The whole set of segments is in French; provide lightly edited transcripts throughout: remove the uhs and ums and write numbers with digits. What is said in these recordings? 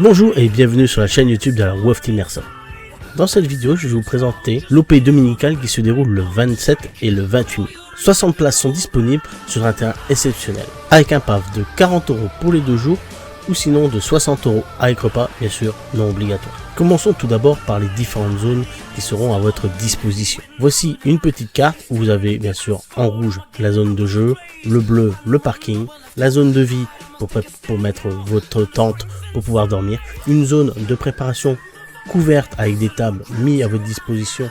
Bonjour et bienvenue sur la chaîne YouTube de la WOF Team Airsoft. Dans cette vidéo, je vais vous présenter l'OP dominicale qui se déroule le 27 et le 28 mai. 60 places sont disponibles sur un terrain exceptionnel, avec un PAF de 40 € pour les 2 jours, ou sinon de 60 € avec repas, bien sûr non obligatoire. Commençons tout d'abord par les différentes zones qui seront à votre disposition. Voici une petite carte où vous avez bien sûr en rouge la zone de jeu, le bleu le parking, la zone de vie pour mettre votre tente pour pouvoir dormir, une zone de préparation couverte avec des tables mises à votre disposition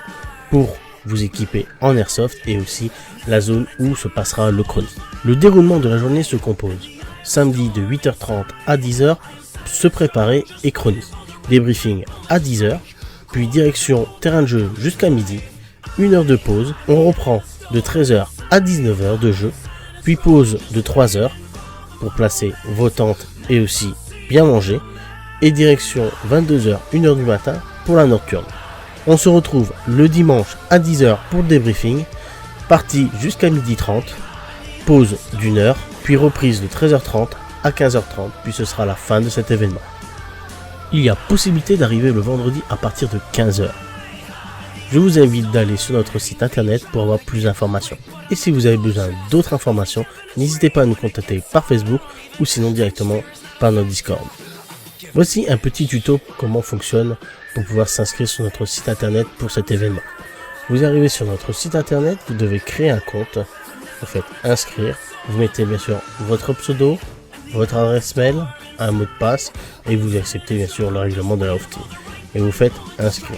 pour vous équiper en airsoft et aussi la zone où se passera le chrono. Le déroulement de la journée se compose samedi de 8h30 à 10h, se préparer et chrono. Débriefing à 10h, puis direction terrain de jeu jusqu'à midi, 1 heure de pause, on reprend de 13h à 19h de jeu, puis pause de 3 heures pour placer vos tentes et aussi bien manger, et direction 22h, 1h du matin pour la nocturne. On se retrouve le dimanche à 10h pour le débriefing, partie jusqu'à 12h30, pause d'1 heure, puis reprise de 13h30 à 15h30, puis ce sera la fin de cet événement. Il y a possibilité d'arriver le vendredi à partir de 15h. Je vous invite d'aller sur notre site internet pour avoir plus d'informations. Et si vous avez besoin d'autres informations, n'hésitez pas à nous contacter par Facebook ou sinon directement par notre Discord. Voici un petit tuto comment fonctionne pour pouvoir s'inscrire sur notre site internet pour cet événement. Vous arrivez sur notre site internet, vous devez créer un compte, vous faites inscrire, vous mettez bien sûr votre pseudo, votre adresse mail, un mot de passe et vous acceptez bien sûr le règlement de la WOF Team et vous faites inscrire.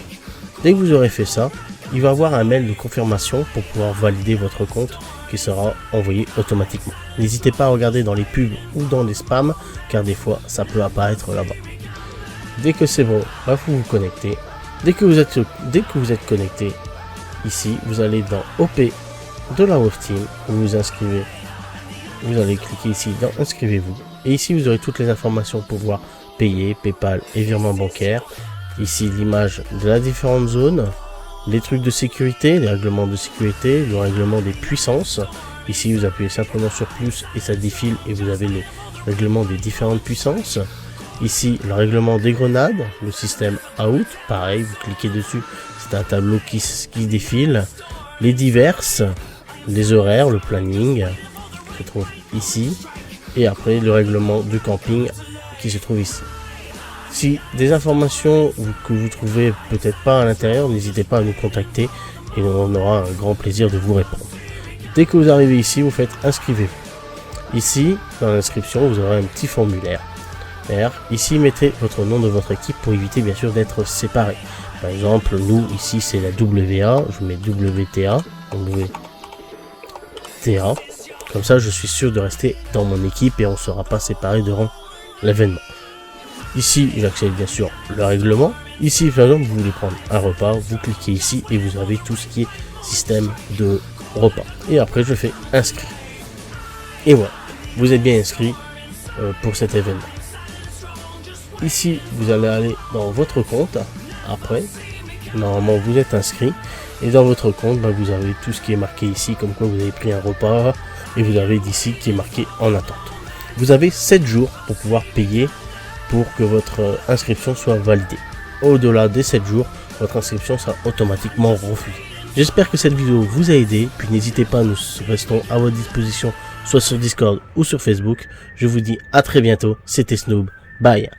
Dès que vous aurez fait ça, il va y avoir un mail de confirmation pour pouvoir valider votre compte qui sera envoyé automatiquement. N'hésitez pas à regarder dans les pubs ou dans les spams car des fois ça peut apparaître là-bas. Dès que c'est bon, vous vous connectez. Dès que vous êtes connecté, ici vous allez dans OP de la WOF Team, vous vous inscrivez. Vous allez cliquer ici dans inscrivez-vous et ici vous aurez toutes les informations pour pouvoir payer, PayPal et virement bancaire. Ici l'image de la différente zone, les trucs de sécurité, les règlements de sécurité, le règlement des puissances. Ici vous appuyez simplement sur plus et ça défile et vous avez les règlements des différentes puissances. Ici le règlement des grenades, le système out, pareil vous cliquez dessus, c'est un tableau qui défile. Les diverses, les horaires, le planning se trouve ici et après le règlement du camping qui se trouve ici. Si des informations que vous trouvez peut-être pas à l'intérieur, n'hésitez pas à nous contacter et on aura un grand plaisir de vous répondre. Dès que vous arrivez ici, vous faites inscrivez-vous. Ici, dans l'inscription, vous aurez un petit formulaire. Ici, mettez votre nom de votre équipe pour éviter bien sûr d'être séparés. Par exemple, nous ici c'est la WA, je mets WTA, WTA. Comme ça, je suis sûr de rester dans mon équipe et on ne sera pas séparés durant l'événement. Ici, j'accède bien sûr le règlement. Ici, par exemple, vous voulez prendre un repas, vous cliquez ici et vous avez tout ce qui est système de repas. Et après, je fais inscrire. Et voilà, vous êtes bien inscrit pour cet événement. Ici, vous allez aller dans votre compte. Après, normalement, vous êtes inscrit. Et dans votre compte, vous avez tout ce qui est marqué ici, comme quoi vous avez pris un repas. Et vous avez d'ici qui est marqué en attente. Vous avez 7 jours pour pouvoir payer pour que votre inscription soit validée. Au-delà des 7 jours, votre inscription sera automatiquement refusée. J'espère que cette vidéo vous a aidé, puis n'hésitez pas, nous restons à votre disposition, soit sur Discord ou sur Facebook. Je vous dis à très bientôt, c'était Snoob, bye.